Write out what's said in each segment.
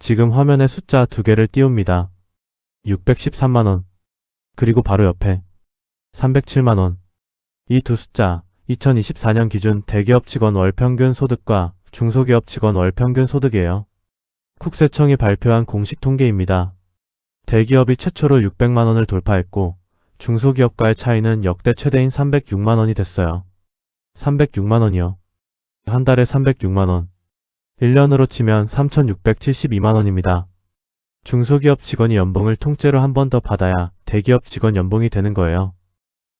지금 화면에 숫자 두 개를 띄웁니다. 613만원. 그리고 바로 옆에 307만원. 이 두 숫자, 2024년 기준 대기업 직원 월평균 소득과 중소기업 직원 월평균 소득이에요. 국세청이 발표한 공식 통계입니다. 대기업이 최초로 600만원을 돌파했고 중소기업과의 차이는 역대 최대인 306만원이 됐어요. 306만원이요. 한 달에 306만원. 1년으로 치면 3,672만원입니다. 중소기업 직원이 연봉을 통째로 한 번 더 받아야 대기업 직원 연봉이 되는 거예요.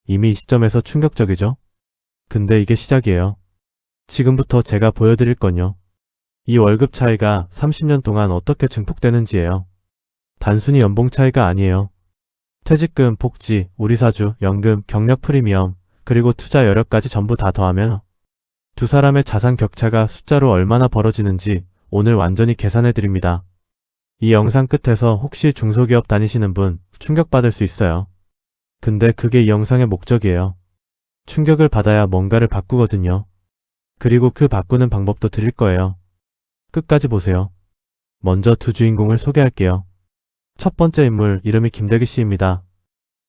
이미 이 시점에서 충격적이죠? 근데 이게 시작이에요. 지금부터 제가 보여드릴 건요. 이 월급 차이가 30년 동안 어떻게 증폭되는지예요. 단순히 연봉 차이가 아니에요. 퇴직금, 복지, 우리사주, 연금, 경력 프리미엄, 그리고 투자 여력까지 전부 다 더하면 두 사람의 자산 격차가 숫자로 얼마나 벌어지는지 오늘 완전히 계산해드립니다. 이 영상 끝에서 혹시 중소기업 다니시는 분 충격받을 수 있어요. 근데 그게 이 영상의 목적이에요. 충격을 받아야 뭔가를 바꾸거든요. 그리고 그 바꾸는 방법도 드릴 거예요. 끝까지 보세요. 먼저 두 주인공을 소개할게요. 첫 번째 인물 이름이 김대기 씨입니다.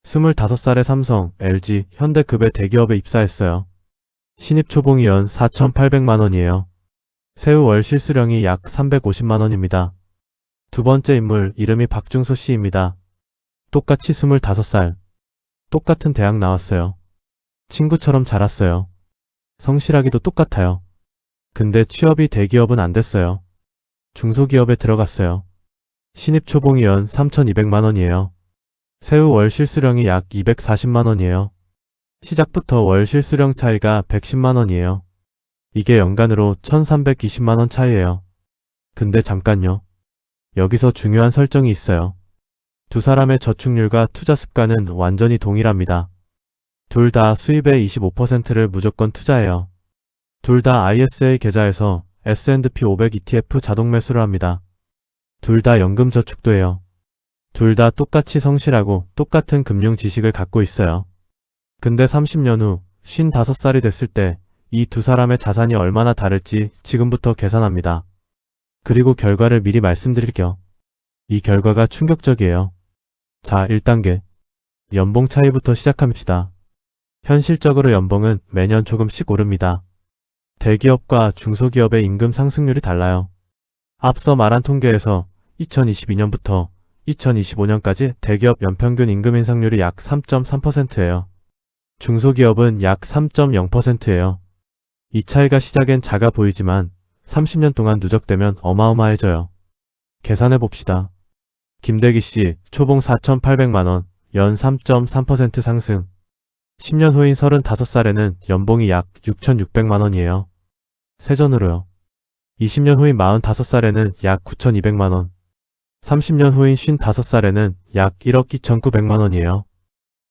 25살에 삼성, LG, 현대급의 대기업에 입사했어요. 신입 초봉이 연 4,800만원이에요. 세후 월 실수령이 약 350만원입니다. 두 번째 인물 이름이 박중소 씨입니다. 똑같이 25살. 똑같은 대학 나왔어요. 친구처럼 자랐어요. 성실하기도 똑같아요. 근데 취업이 대기업은 안 됐어요. 중소기업에 들어갔어요. 신입 초봉이 연 3,200만원이에요. 세후 월 실수령이 약 240만원이에요. 시작부터 월 실수령 차이가 110만원이에요. 이게 연간으로 1,320만원 차이예요. 근데 잠깐요. 여기서 중요한 설정이 있어요. 두 사람의 저축률과 투자 습관은 완전히 동일합니다. 둘 다 수입의 25%를 무조건 투자해요. 둘 다 ISA 계좌에서 S&P 500 ETF 자동 매수를 합니다. 둘 다 연금 저축도 해요. 둘 다 똑같이 성실하고 똑같은 금융 지식을 갖고 있어요. 근데 30년 후 55살이 됐을 때 이 두 사람의 자산이 얼마나 다를지 지금부터 계산합니다. 그리고 결과를 미리 말씀드릴게요. 이 결과가 충격적이에요. 자, 1단계. 연봉 차이부터 시작합시다. 현실적으로 연봉은 매년 조금씩 오릅니다. 대기업과 중소기업의 임금 상승률이 달라요. 앞서 말한 통계에서 2022년부터 2025년까지 대기업 연평균 임금 인상률이 약 3.3%예요. 중소기업은 약 3.0%예요. 이 차이가 시작엔 작아 보이지만 30년 동안 누적되면 어마어마해져요. 계산해봅시다. 김대기 씨, 초봉 4,800만원, 연 3.3% 상승. 10년 후인 35살에는 연봉이 약 6,600만원이에요. 세전으로요. 20년 후인 45살에는 약 9,200만원. 30년 후인 55살에는 약 1억 2,900만원이에요.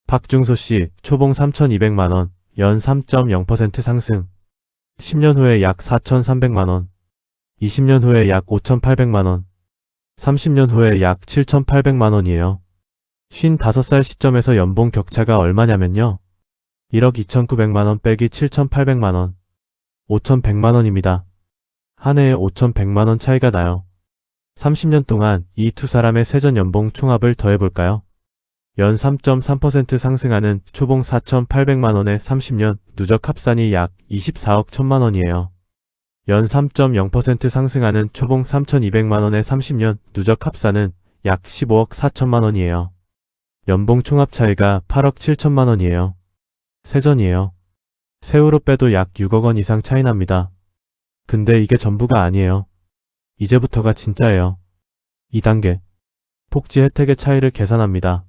박중소 씨, 초봉 3,200만원, 연 3.0% 상승. 10년 후에 약 4,300만원. 20년 후에 약 5,800만원. 30년 후에 약 7,800만원이에요. 55살 시점에서 연봉 격차가 얼마냐면요. 1억 2,900만원 빼기 7,800만원. 5,100만원입니다. 한 해에 5,100만원 차이가 나요. 30년 동안 이 두 사람의 세전 연봉 총합을 더해볼까요? 연 3.3% 상승하는 초봉 4,800만원의 30년 누적 합산이 약 24억 1천만원이에요. 연 3.0% 상승하는 초봉 3,200만원의 30년 누적 합산은 약 15억 4천만원이에요. 연봉 총합 차이가 8억 7천만원이에요. 세전이에요. 세후로 빼도 약 6억 원 이상 차이 납니다. 근데 이게 전부가 아니에요. 이제부터가 진짜예요. 2단계. 복지 혜택의 차이를 계산합니다.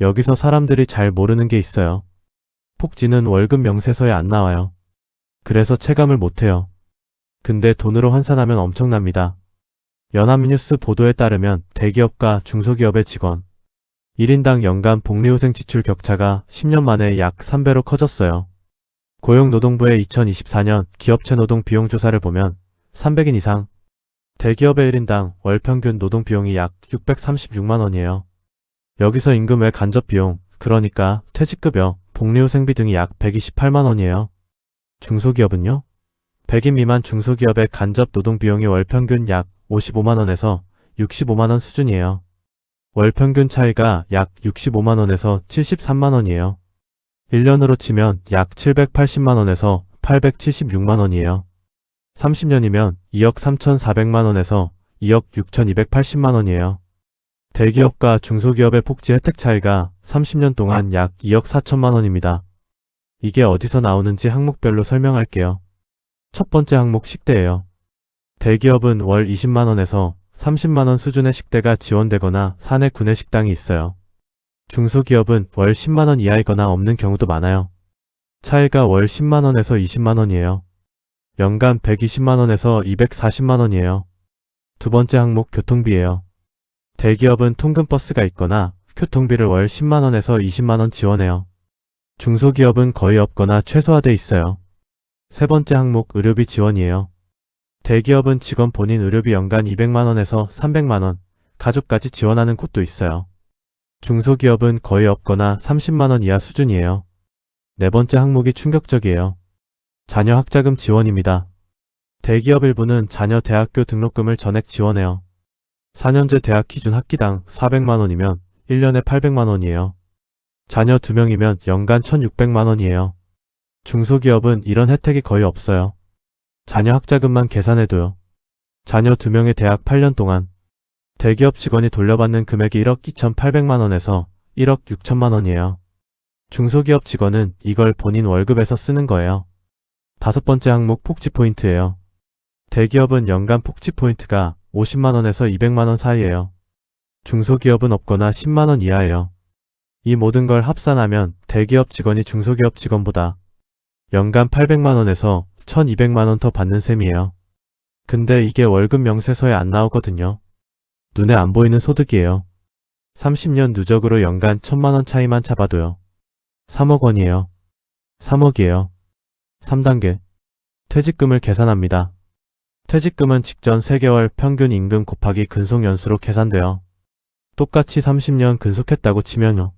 여기서 사람들이 잘 모르는 게 있어요. 복지는 월급 명세서에 안 나와요. 그래서 체감을 못해요. 근데 돈으로 환산하면 엄청납니다. 연합뉴스 보도에 따르면 대기업과 중소기업의 직원 1인당 연간 복리후생 지출 격차가 10년 만에 약 3배로 커졌어요. 고용노동부의 2024년 기업체 노동 비용 조사를 보면 300인 이상, 대기업의 1인당 월 평균 노동 비용이 약 636만원이에요. 여기서 임금 외 간접 비용, 그러니까 퇴직급여, 복리후생비 등이 약 128만원이에요. 중소기업은요? 100인 미만 중소기업의 간접 노동 비용이 월 평균 약 55만원에서 65만원 수준이에요. 월 평균 차이가 약 65만원에서 73만원이에요. 1년으로 치면 약 780만원에서 876만원이에요. 30년이면 2억 3,400만원에서 2억 6,280만원이에요. 대기업과 중소기업의 복지 혜택 차이가 30년 동안 약 2억 4천만원입니다. 이게 어디서 나오는지 항목별로 설명할게요. 첫 번째 항목 식대예요. 대기업은 월 20만원에서 30만원 수준의 식대가 지원되거나 사내 구내 식당이 있어요. 중소기업은 월 10만원 이하이거나 없는 경우도 많아요. 차이가 월 10만원에서 20만원이에요. 연간 120만원에서 240만원이에요. 두 번째 항목 교통비예요. 대기업은 통근버스가 있거나 교통비를 월 10만원에서 20만원 지원해요. 중소기업은 거의 없거나 최소화돼 있어요. 세 번째 항목 의료비 지원이에요. 대기업은 직원 본인 의료비 연간 200만원에서 300만원, 가족까지 지원하는 곳도 있어요. 중소기업은 거의 없거나 30만원 이하 수준이에요. 네 번째 항목이 충격적이에요. 자녀 학자금 지원입니다. 대기업 일부는 자녀 대학교 등록금을 전액 지원해요. 4년제 대학 기준 학기당 400만원이면 1년에 800만원이에요. 자녀 2명이면 연간 1600만원이에요. 중소기업은 이런 혜택이 거의 없어요. 자녀 학자금만 계산해도요. 자녀 2명의 대학 8년 동안 대기업 직원이 돌려받는 금액이 1억 2,800만원에서 1억 6천만원이에요. 중소기업 직원은 이걸 본인 월급에서 쓰는 거예요. 다섯 번째 항목 폭지 포인트예요. 대기업은 연간 폭지 포인트가 50만원에서 200만원 사이예요. 중소기업은 없거나 10만원 이하예요. 이 모든 걸 합산하면 대기업 직원이 중소기업 직원보다 연간 800만원에서 1200만원 더 받는 셈이에요. 근데 이게 월급 명세서에 안 나오거든요. 눈에 안 보이는 소득이에요. 30년 누적으로 연간 1000만원 차이만 잡아도요. 3억 원이에요. 3억이에요. 3단계. 퇴직금을 계산합니다. 퇴직금은 직전 3개월 평균 임금 곱하기 근속연수로 계산돼요. 똑같이 30년 근속했다고 치면요.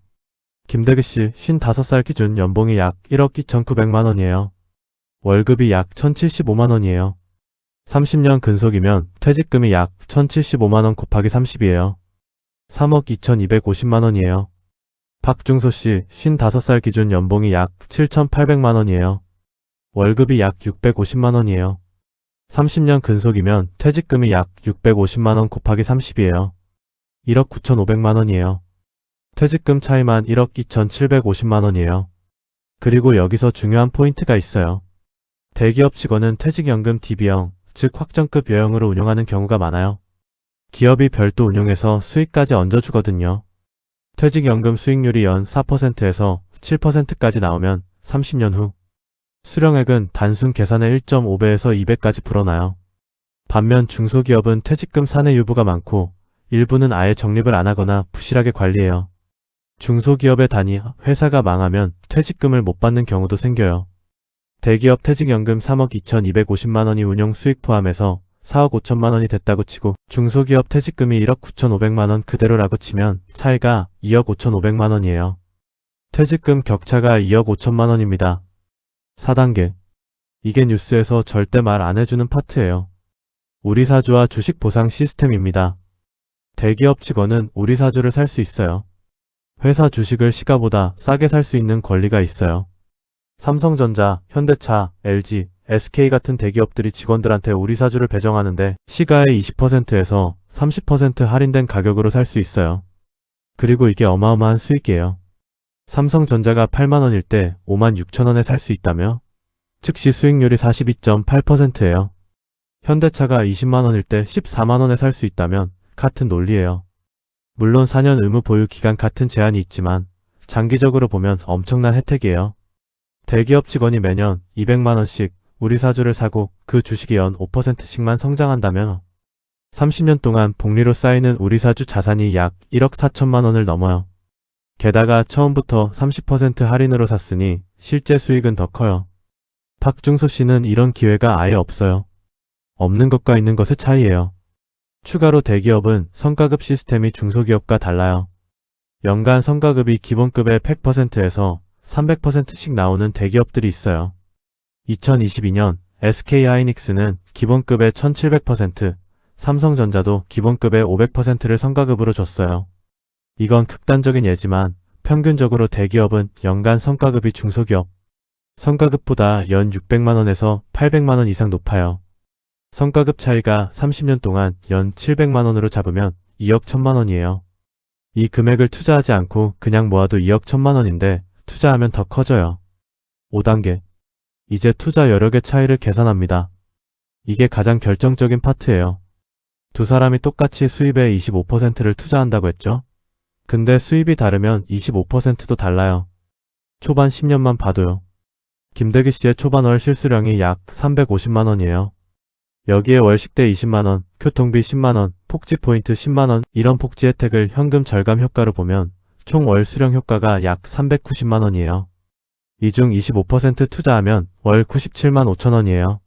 김대기씨 55살 기준 연봉이 약 1억 2,900만원이에요. 월급이 약 1,075만원이에요. 30년 근속이면 퇴직금이 약 1,075만원 곱하기 30이에요. 3억 2,250만원이에요. 박중소씨 55살 기준 연봉이 약 7,800만원이에요. 월급이 약 650만원이에요. 30년 근속이면 퇴직금이 약 650만원 곱하기 30이에요. 1억 9,500만원이에요. 퇴직금 차이만 1억 2,750만원이에요. 그리고 여기서 중요한 포인트가 있어요. 대기업 직원은 퇴직연금 DB형, 즉 확정급 여형으로 운용하는 경우가 많아요. 기업이 별도 운용해서 수익까지 얹어주거든요. 퇴직연금 수익률이 연 4%에서 7%까지 나오면 30년 후 수령액은 단순 계산의 1.5배에서 2배까지 불어나요. 반면 중소기업은 퇴직금 사내 유보가 많고 일부는 아예 적립을 안 하거나 부실하게 관리해요. 중소기업의 단위 회사가 망하면 퇴직금을 못 받는 경우도 생겨요. 대기업 퇴직연금 3억 2,250만원이 운용 수익 포함해서 4억 5천만원이 됐다고 치고 중소기업 퇴직금이 1억 9,500만원 그대로라고 치면 차이가 2억 5,500만원이에요. 퇴직금 격차가 2억 5천만원입니다. 4단계. 이게 뉴스에서 절대 말 안 해주는 파트예요. 우리사주와 주식 보상 시스템입니다. 대기업 직원은 우리사주를 살 수 있어요. 회사 주식을 시가보다 싸게 살 수 있는 권리가 있어요. 삼성전자, 현대차, LG, SK 같은 대기업들이 직원들한테 우리사주를 배정하는데 시가의 20%에서 30% 할인된 가격으로 살 수 있어요. 그리고 이게 어마어마한 수익이에요. 삼성전자가 8만원일 때 5만 6천원에 살 수 있다며? 즉시 수익률이 42.8%예요. 현대차가 20만원일 때 14만원에 살 수 있다면 같은 논리예요. 물론 4년 의무 보유 기간 같은 제한이 있지만 장기적으로 보면 엄청난 혜택이에요. 대기업 직원이 매년 200만원씩 우리사주를 사고 그 주식이 연 5%씩만 성장한다면 30년 동안 복리로 쌓이는 우리사주 자산이 약 1억 4천만원을 넘어요. 게다가 처음부터 30% 할인으로 샀으니 실제 수익은 더 커요. 박중소 씨는 이런 기회가 아예 없어요. 없는 것과 있는 것의 차이예요. 추가로 대기업은 성과급 시스템이 중소기업과 달라요. 연간 성과급이 기본급의 100%에서 300%씩 나오는 대기업들이 있어요. 2022년 SK하이닉스는 기본급의 1700%, 삼성전자도 기본급의 500%를 성과급으로 줬어요. 이건 극단적인 예지만 평균적으로 대기업은 연간 성과급이 중소기업 성과급보다 연 600만원에서 800만원 이상 높아요. 성과급 차이가 30년 동안 연 700만원으로 잡으면 2억 1천만원이에요. 이 금액을 투자하지 않고 그냥 모아도 2억 1천만원인데 투자하면 더 커져요. 5단계. 이제 투자 여력의 차이를 계산합니다. 이게 가장 결정적인 파트예요. 두 사람이 똑같이 수입의 25%를 투자한다고 했죠? 근데 수입이 다르면 25%도 달라요. 초반 10년만 봐도요. 김대기 씨의 초반 월 실수령이 약 350만원이에요. 여기에 월 식대 20만원, 교통비 10만원, 폭지 포인트 10만원 이런 폭지 혜택을 현금 절감 효과로 보면 총 월 수령 효과가 약 390만원이에요. 이 중 25% 투자하면 월 97만 5천원이에요.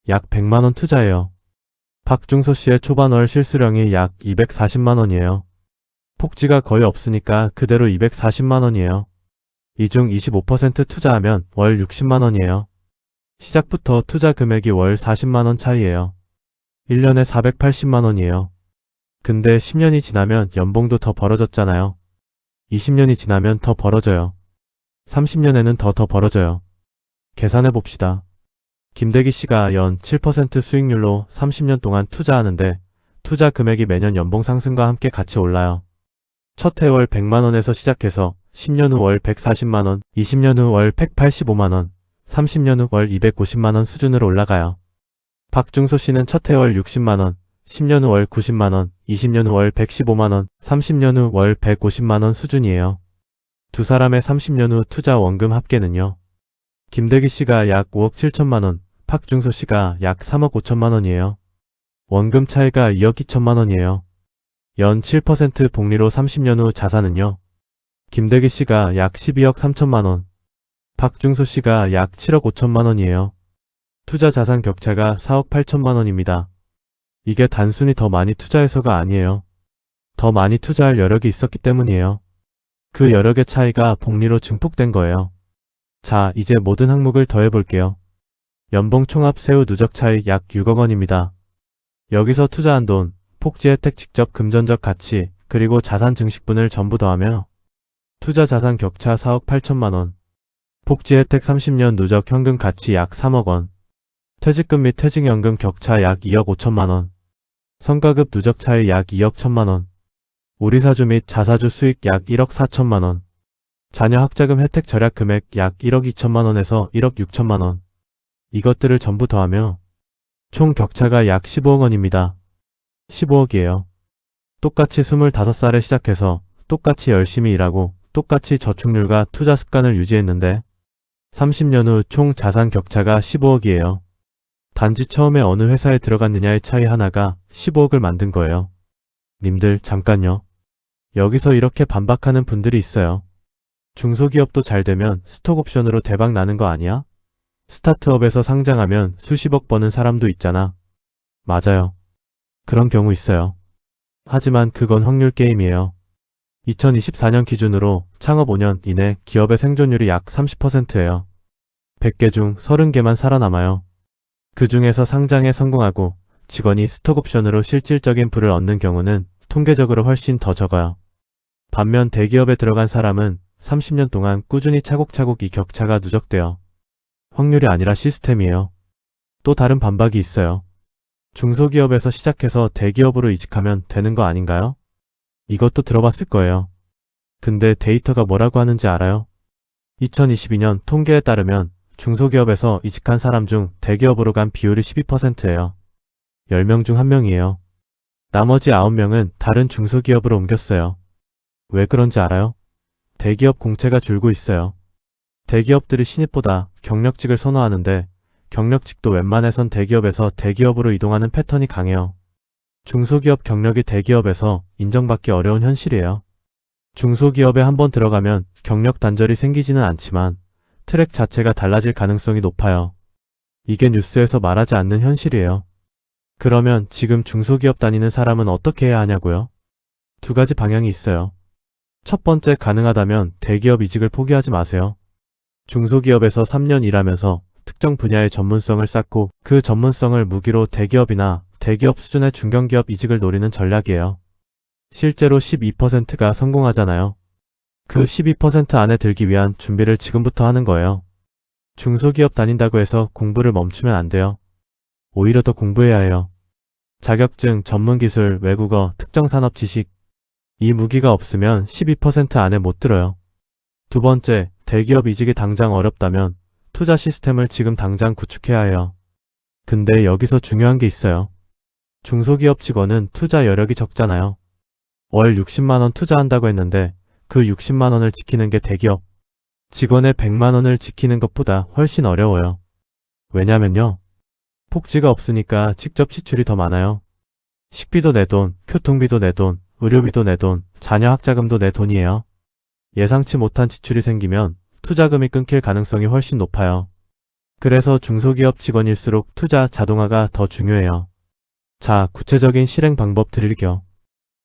약 100만원 투자예요. 박중소 씨의 초반 월 실수령이 약 240만원이에요. 폭지가 거의 없으니까 그대로 240만원이에요. 이 중 25% 투자하면 월 60만원이에요. 시작부터 투자 금액이 월 40만원 차이예요. 1년에 480만원이에요. 근데 10년이 지나면 연봉도 더 벌어졌잖아요. 20년이 지나면 더 벌어져요. 30년에는 더 벌어져요. 계산해봅시다. 김대기 씨가 연 7% 수익률로 30년 동안 투자하는데 투자 금액이 매년 연봉 상승과 함께 같이 올라요. 첫 해 월 100만원에서 시작해서 10년 후 월 140만원, 20년 후 월 185만원, 30년 후 월 250만원 수준으로 올라가요. 박중소 씨는 첫 해 월 60만원, 10년 후 월 90만원, 20년 후 월 115만원, 30년 후 월 150만원 수준이에요. 두 사람의 30년 후 투자 원금 합계는요. 김대기 씨가 약 5억 7천만원, 박중소 씨가 약 3억 5천만원이에요. 원금 차이가 2억 2천만원이에요. 연 7% 복리로 30년 후 자산은요. 김대기 씨가 약 12억 3천만원, 박중소 씨가 약 7억 5천만원이에요. 투자 자산 격차가 4억 8천만원입니다. 이게 단순히 더 많이 투자해서가 아니에요. 더 많이 투자할 여력이 있었기 때문이에요. 그 여력의 차이가 복리로 증폭된 거예요. 자, 이제 모든 항목을 더해볼게요. 연봉 총합 세후 누적 차이 약 6억 원입니다. 여기서 투자한 돈, 폭지 혜택 직접 금전적 가치, 그리고 자산 증식분을 전부 더하며 투자 자산 격차 4억 8천만원, 폭지 혜택 30년 누적 현금 가치 약 3억 원, 퇴직금 및 퇴직연금 격차 약 2억 5천만원, 성과급 누적 차이 약 2억 1천만원, 우리 사주 및 자사주 수익 약 1억 4천만원, 자녀 학자금 혜택 절약 금액 약 1억 2천만원에서 1억 6천만원, 이것들을 전부 더하며 총 격차가 약 15억 원입니다. 15억이에요. 똑같이 25살에 시작해서 똑같이 열심히 일하고 똑같이 저축률과 투자 습관을 유지했는데 30년 후 총 자산 격차가 15억이에요. 단지 처음에 어느 회사에 들어갔느냐의 차이 하나가 15억을 만든 거예요. 님들 잠깐요. 여기서 이렇게 반박하는 분들이 있어요. 중소기업도 잘 되면 스톡옵션으로 대박 나는 거 아니야? 스타트업에서 상장하면 수십억 버는 사람도 있잖아. 맞아요. 그런 경우 있어요. 하지만 그건 확률 게임이에요. 2024년 기준으로 창업 5년 이내 기업의 생존율이 약 30%예요. 100개 중 30개만 살아남아요. 그 중에서 상장에 성공하고 직원이 스톡옵션으로 실질적인 부를 얻는 경우는 통계적으로 훨씬 더 적어요. 반면 대기업에 들어간 사람은 30년 동안 꾸준히 차곡차곡 이 격차가 누적돼요. 확률이 아니라 시스템이에요. 또 다른 반박이 있어요. 중소기업에서 시작해서 대기업으로 이직하면 되는 거 아닌가요? 이것도 들어봤을 거예요. 근데 데이터가 뭐라고 하는지 알아요? 2022년 통계에 따르면 중소기업에서 이직한 사람 중 대기업으로 간 비율이 12%예요. 10명 중 1명이에요. 나머지 9명은 다른 중소기업으로 옮겼어요. 왜 그런지 알아요? 대기업 공채가 줄고 있어요. 대기업들이 신입보다 경력직을 선호하는데 경력직도 웬만해선 대기업에서 대기업으로 이동하는 패턴이 강해요. 중소기업 경력이 대기업에서 인정받기 어려운 현실이에요. 중소기업에 한번 들어가면 경력 단절이 생기지는 않지만 트랙 자체가 달라질 가능성이 높아요. 이게 뉴스에서 말하지 않는 현실이에요. 그러면 지금 중소기업 다니는 사람은 어떻게 해야 하냐고요? 두 가지 방향이 있어요. 첫 번째, 가능하다면 대기업 이직을 포기하지 마세요. 중소기업에서 3년 일하면서 특정 분야의 전문성을 쌓고 그 전문성을 무기로 대기업이나 대기업 수준의 중견기업 이직을 노리는 전략이에요. 실제로 12%가 성공하잖아요. 그 12% 안에 들기 위한 준비를 지금부터 하는 거예요. 중소기업 다닌다고 해서 공부를 멈추면 안 돼요. 오히려 더 공부해야 해요. 자격증, 전문기술, 외국어, 특정 산업 지식. 이 무기가 없으면 12% 안에 못 들어요. 두 번째, 대기업 이직이 당장 어렵다면 투자 시스템을 지금 당장 구축해야 해요. 근데 여기서 중요한 게 있어요. 중소기업 직원은 투자 여력이 적잖아요. 월 60만 원 투자한다고 했는데 그 60만 원을 지키는 게 대기업 직원의 100만 원을 지키는 것보다 훨씬 어려워요. 왜냐면요. 복지가 없으니까 직접 지출이 더 많아요. 식비도 내 돈, 교통비도 내 돈, 의료비도 내 돈, 자녀 학자금도 내 돈이에요. 예상치 못한 지출이 생기면 투자금이 끊길 가능성이 훨씬 높아요. 그래서 중소기업 직원일수록 투자 자동화가 더 중요해요. 자, 구체적인 실행 방법 드릴게요.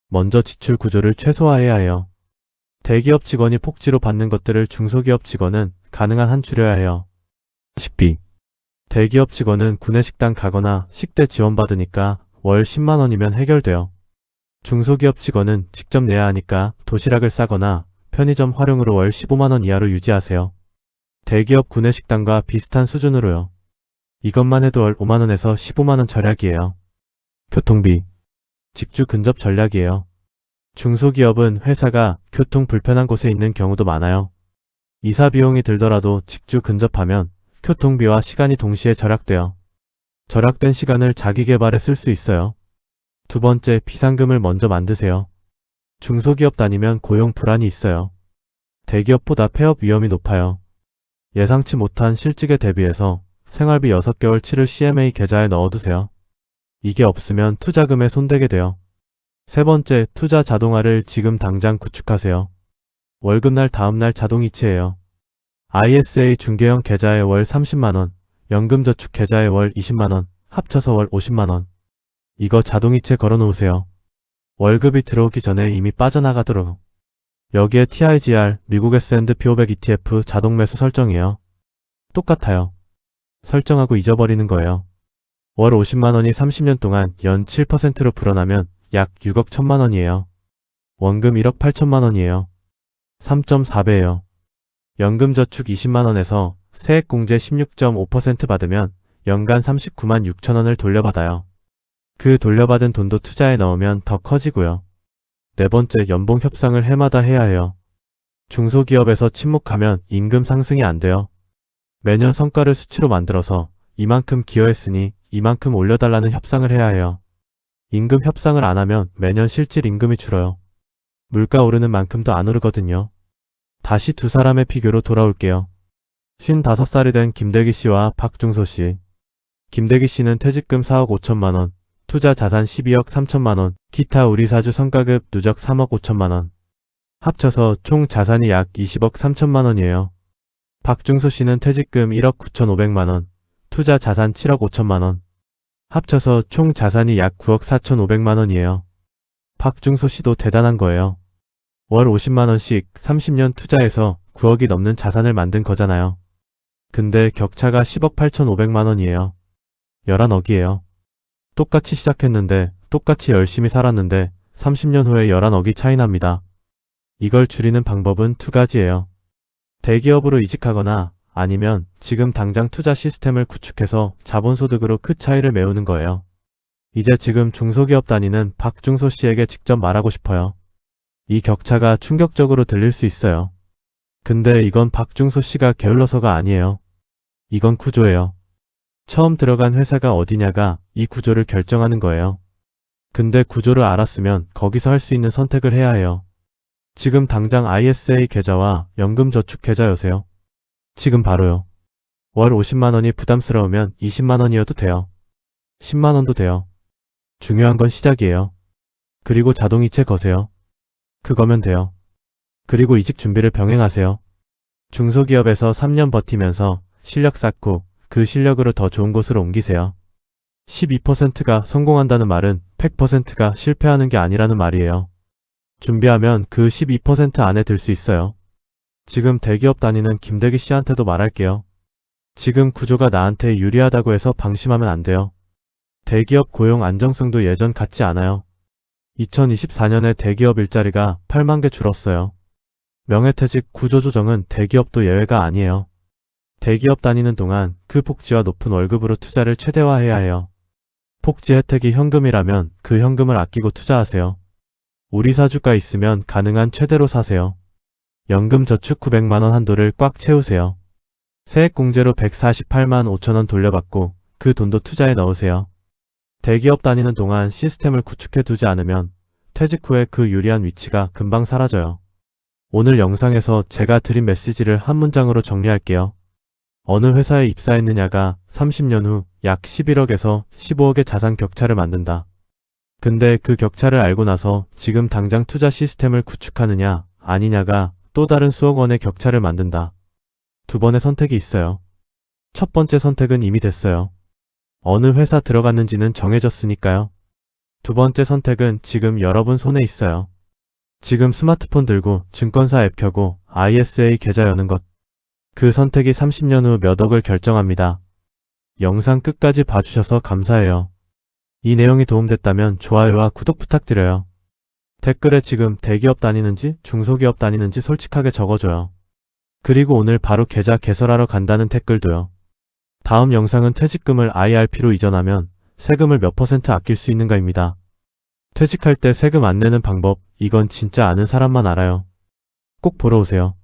먼저 지출 구조를 최소화해야 해요. 대기업 직원이 복지로 받는 것들을 중소기업 직원은 가능한 한 줄여야 해요. 식비. 대기업 직원은 구내식당 가거나 식대 지원받으니까 월 10만 원이면 해결돼요. 중소기업 직원은 직접 내야 하니까 도시락을 싸거나 편의점 활용으로 월 15만 원 이하로 유지하세요. 대기업 구내식당과 비슷한 수준으로요. 이것만 해도 월 5만 원에서 15만 원 절약이에요. 교통비. 직주 근접 전략이에요. 중소기업은 회사가 교통 불편한 곳에 있는 경우도 많아요. 이사 비용이 들더라도 직주 근접하면 교통비와 시간이 동시에 절약돼요. 절약된 시간을 자기 개발에 쓸 수 있어요. 두 번째, 비상금을 먼저 만드세요. 중소기업 다니면 고용 불안이 있어요. 대기업보다 폐업 위험이 높아요. 예상치 못한 실직에 대비해서 생활비 6개월 치를 CMA 계좌에 넣어두세요. 이게 없으면 투자금에 손대게 돼요. 세 번째, 투자 자동화를 지금 당장 구축하세요. 월급날 다음날 자동이체예요. ISA 중개형 계좌에 월 30만원, 연금저축 계좌에 월 20만원, 합쳐서 월 50만원. 이거 자동이체 걸어놓으세요. 월급이 들어오기 전에 이미 빠져나가도록. 여기에 TIGR, 미국 S&P 500 ETF 자동 매수 설정이에요. 똑같아요. 설정하고 잊어버리는 거예요. 월 50만원이 30년 동안 연 7%로 불어나면 약 6억 1천만원이에요. 원금 1억 8천만원이에요. 3.4배예요. 연금저축 20만원에서 세액공제 16.5% 받으면 연간 39만 6천원을 돌려받아요. 그 돌려받은 돈도 투자에 넣으면 더 커지고요. 네 번째, 연봉 협상을 해마다 해야 해요. 중소기업에서 침묵하면 임금 상승이 안 돼요. 매년 성과를 수치로 만들어서 이만큼 기여했으니 이만큼 올려달라는 협상을 해야 해요. 임금 협상을 안 하면 매년 실질 임금이 줄어요. 물가 오르는 만큼 더 안 오르거든요. 다시 두 사람의 비교로 돌아올게요. 55살이 된 김대기 씨와 박중소 씨. 김대기 씨는 퇴직금 4억 5천만원, 투자 자산 12억 3천만원, 기타 우리사주 성과급 누적 3억 5천만원. 합쳐서 총 자산이 약 20억 3천만원이에요. 박중소 씨는 퇴직금 1억 9천5백만원, 투자 자산 7억 5천만원. 합쳐서 총 자산이 약 9억 4천5백만원이에요. 박중소 씨도 대단한 거예요. 월 50만원씩 30년 투자해서 9억이 넘는 자산을 만든 거잖아요. 근데 격차가 10억 8천5백만원이에요. 11억이에요. 똑같이 시작했는데 똑같이 열심히 살았는데 30년 후에 11억이 차이 납니다. 이걸 줄이는 방법은 두 가지예요. 대기업으로 이직하거나 아니면 지금 당장 투자 시스템을 구축해서 자본소득으로 그 차이를 메우는 거예요. 이제 지금 중소기업 다니는 박중소 씨에게 직접 말하고 싶어요. 이 격차가 충격적으로 들릴 수 있어요. 근데 이건 박중소 씨가 게을러서가 아니에요. 이건 구조예요. 처음 들어간 회사가 어디냐가 이 구조를 결정하는 거예요. 근데 구조를 알았으면 거기서 할 수 있는 선택을 해야 해요. 지금 당장 ISA 계좌와 연금저축 계좌 여세요. 지금 바로요. 월 50만원이 부담스러우면 20만원이어도 돼요. 10만원도 돼요. 중요한 건 시작이에요. 그리고 자동이체 거세요. 그거면 돼요. 그리고 이직 준비를 병행하세요. 중소기업에서 3년 버티면서 실력 쌓고 그 실력으로 더 좋은 곳으로 옮기세요. 12%가 성공한다는 말은 100%가 실패하는 게 아니라는 말이에요. 준비하면 그 12% 안에 들 수 있어요. 지금 대기업 다니는 김대기 씨한테도 말할게요. 지금 구조가 나한테 유리하다고 해서 방심하면 안 돼요. 대기업 고용 안정성도 예전 같지 않아요. 2024년에 대기업 일자리가 8만 개 줄었어요. 명예퇴직 구조조정은 대기업도 예외가 아니에요. 대기업 다니는 동안 그 복지와 높은 월급으로 투자를 최대화해야 해요. 복지 혜택이 현금이라면 그 현금을 아끼고 투자하세요. 우리 사주가 있으면 가능한 최대로 사세요. 연금 저축 900만원 한도를 꽉 채우세요. 세액공제로 148만 5천원 돌려받고 그 돈도 투자에 넣으세요. 대기업 다니는 동안 시스템을 구축해 두지 않으면 퇴직 후에 그 유리한 위치가 금방 사라져요. 오늘 영상에서 제가 드린 메시지를 한 문장으로 정리할게요. 어느 회사에 입사했느냐가 30년 후 약 11억에서 15억의 자산 격차를 만든다. 근데 그 격차를 알고 나서 지금 당장 투자 시스템을 구축하느냐 아니냐가 또 다른 수억 원의 격차를 만든다. 두 번의 선택이 있어요. 첫 번째 선택은 이미 됐어요. 어느 회사 들어갔는지는 정해졌으니까요. 두 번째 선택은 지금 여러분 손에 있어요. 지금 스마트폰 들고 증권사 앱 켜고 ISA 계좌 여는 것. 그 선택이 30년 후 몇 억을 결정합니다. 영상 끝까지 봐주셔서 감사해요. 이 내용이 도움됐다면 좋아요와 구독 부탁드려요. 댓글에 지금 대기업 다니는지 중소기업 다니는지 솔직하게 적어줘요. 그리고 오늘 바로 계좌 개설하러 간다는 댓글도요. 다음 영상은 퇴직금을 IRP로 이전하면 세금을 몇 % 아낄 수 있는가입니다. 퇴직할 때 세금 안 내는 방법, 이건 진짜 아는 사람만 알아요. 꼭 보러 오세요.